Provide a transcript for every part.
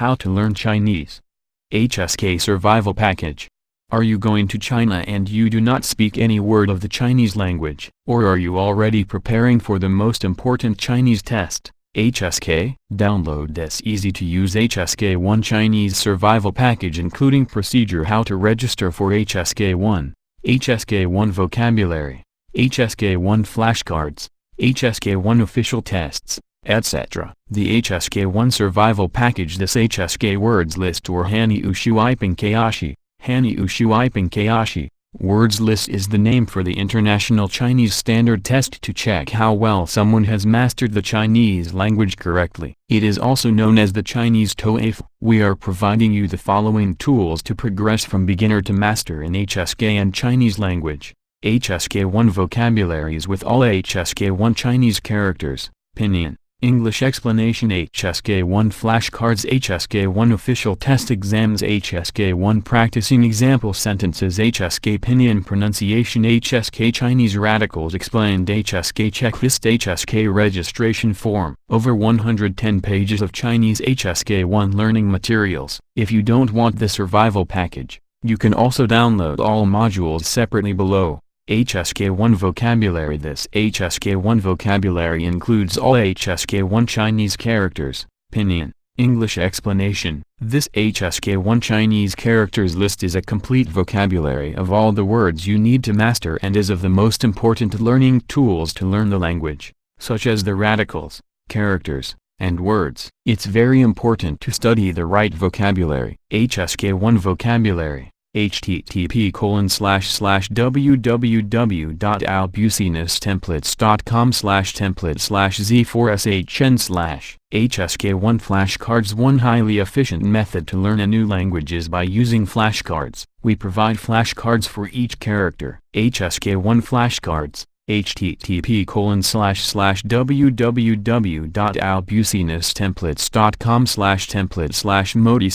How to learn Chinese. HSK Survival Package. Are you going to China and you do not speak any word of the Chinese language, or are you already preparing for the most important Chinese test? HSK, download this easy-to-use HSK1 Chinese Survival Package including procedure how to register for HSK1, HSK1 vocabulary, HSK1 flashcards, HSK1 official tests, etc. The HSK1 Survival Package. This HSK Words List or Hànyǔ Shuīpíng Kǎoshì, Hànyǔ Shuīpíng Kǎoshì, Words List is the name for the International Chinese Standard Test to check how well someone has mastered the Chinese language correctly. It is also known as the Chinese TOEFL. We are providing you the following tools to progress from beginner to master in HSK and Chinese language. HSK1 vocabularies with all HSK1 Chinese characters, Pinyin, English explanation. HSK1 flashcards, HSK1 official test exams, HSK1 practicing example sentences, HSK Pinyin pronunciation, HSK Chinese radicals explained, HSK checklist, HSK registration form. Over 110 pages of Chinese HSK1 learning materials. If you don't want the survival package, you can also download all modules separately below. HSK1 vocabulary. This HSK1 vocabulary includes all HSK1 Chinese characters, Pinyin, English explanation. This HSK1 Chinese characters list is a complete vocabulary of all the words you need to master and is of the most important learning tools to learn the language, such as the radicals, characters, and words. It's very important to study the right vocabulary. HSK1 vocabulary. http://www.albusinesstemplates.com/template/z4shn/ HSK1 flashcards. One highly efficient method to learn a new language is by using flashcards. We provide flashcards for each character. HSK1 flashcards. http://www.albusinesstemplates.com/template/modi/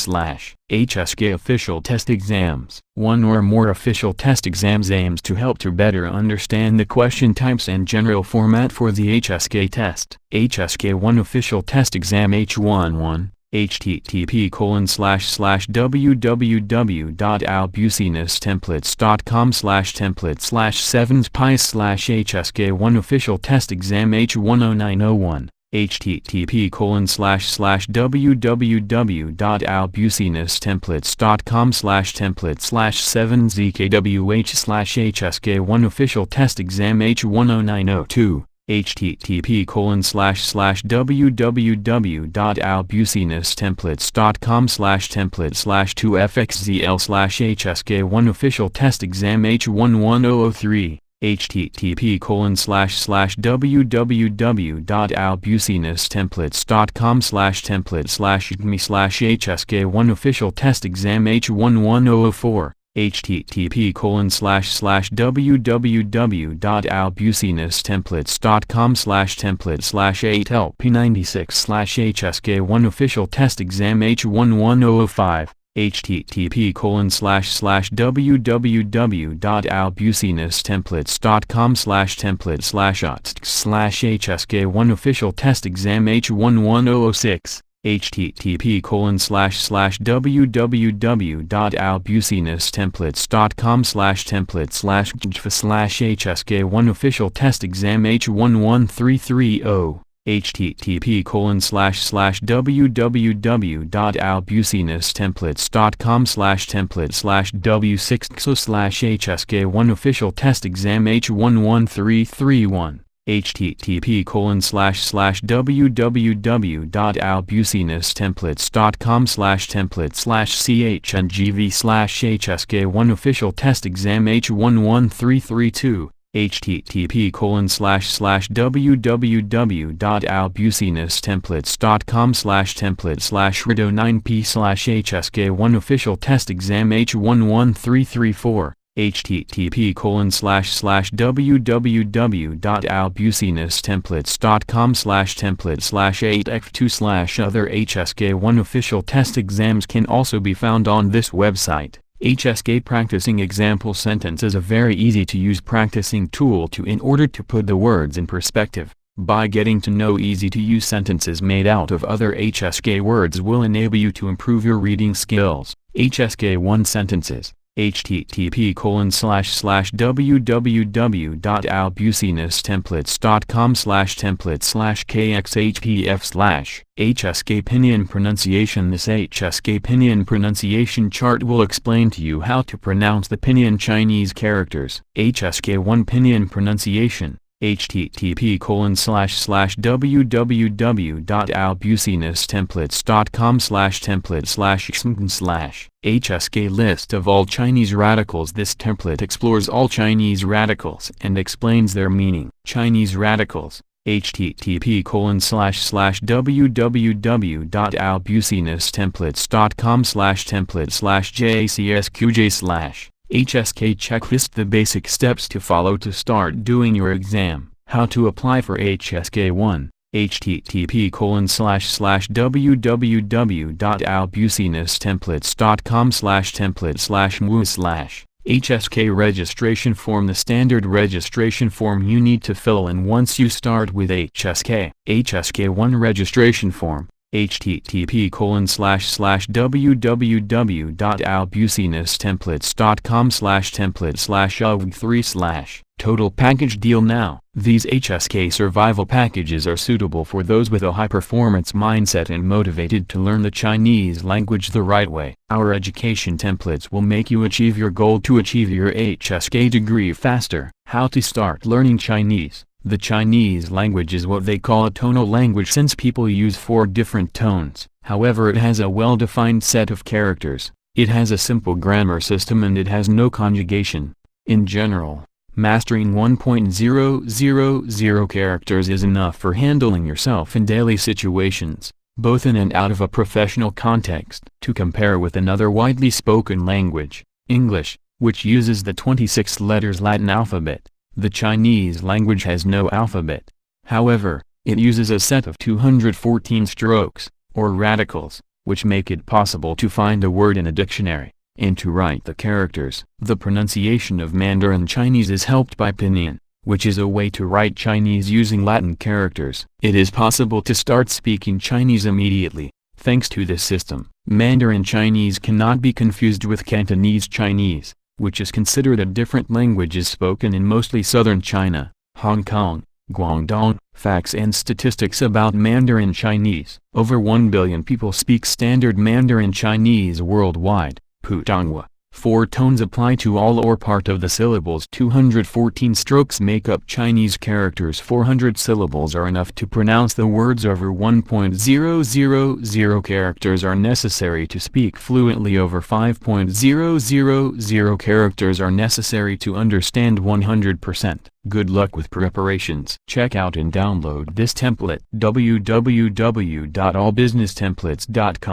HSK official test exams. One or more official test exams aims to help to better understand the question types and general format for the HSK test. HSK1 official test exam H11. http://www.albusinesstemplates.com/template/7pi/HSK1 official test exam H10901. http://www.albusinesstemplates.com/template/7zkwh/HSK1 official test exam H10902. http://www.albusinesstemplates.com/template/2fxzl/HSK1 official test exam H11003. http://www.albusinesstemplates.com/template/gmi/HSK1 official test exam H11004. http://www.albusinesstemplates.com/template/8lp96/HSK1 official test exam H11005. http://www.albusinesstemplates.com/template/otsk/HSK1 official test exam H11006. http://www.albusinesstemplates.com/template/gjf/HSK1 official test exam H11330. http://www.albusinesstemplates.com/template/w6xo/HSK1 official test exam H11331. http://www.albusinesstemplates.com/template/chngv/HSK1 official test exam H11332. http://www.albusinesstemplates.com/template/rido9p/HSK1 official test exam H11334. http://www.albusinesstemplates.com/template/8f2/other HSK1 official test exams can also be found on this website. HSK Practicing Example Sentence is a very easy to use practicing tool in order to put the words in perspective. By getting to know easy-to-use sentences made out of other HSK words will enable you to improve your reading skills. HSK1 sentences. http://www.albusinesstemplates.com/template/kxhpf/ HSK Pinyin pronunciation. This HSK Pinyin pronunciation chart will explain to you how to pronounce the Pinyin Chinese characters. HSK1 Pinyin pronunciation. http://www.albusinesstemplates.com/template/xmn/ HSK list of all Chinese radicals. This template explores all Chinese radicals and explains their meaning. Chinese radicals. http://www.albusinesstemplates.com/template/jacsqj/ HSK checklist. The basic steps to follow to start doing your exam. How to apply for HSK1. http://www.albusinesstemplates.com/template/mu/ HSK registration form. The standard registration form you need to fill in once you start with HSK. HSK1 registration form. http://www.albusinesstemplates.com/template/ug3/ Total package deal. Now, these HSK survival packages are suitable for those with a high-performance mindset and motivated to learn the Chinese language the right way. Our education templates will make you achieve your goal to achieve your HSK degree faster. How to start learning Chinese. The Chinese language is what they call a tonal language since people use 4 different tones. However, it has a well-defined set of characters. It has a simple grammar system and it has no conjugation. In general, mastering 1.000 characters is enough for handling yourself in daily situations, both in and out of a professional context. To compare with another widely spoken language, English, which uses the 26 letters Latin alphabet, the Chinese language has no alphabet. However, it uses a set of 214 strokes, or radicals, which make it possible to find a word in a dictionary, and to write the characters. The pronunciation of Mandarin Chinese is helped by Pinyin, which is a way to write Chinese using Latin characters. It is possible to start speaking Chinese immediately, thanks to this system. Mandarin Chinese cannot be confused with Cantonese Chinese, which is considered a different language, is spoken in mostly southern China, Hong Kong, Guangdong. Facts and statistics about Mandarin Chinese. Over 1 billion people speak standard Mandarin Chinese worldwide. Putonghua. 4 tones apply to all or part of the syllables. 214 strokes make up Chinese characters. 400 syllables are enough to pronounce the words. Over 1.000 characters are necessary to speak fluently. Over 5.000 characters are necessary to understand 100%. Good luck with preparations. Check out and download this template. www.albusinesstemplates.com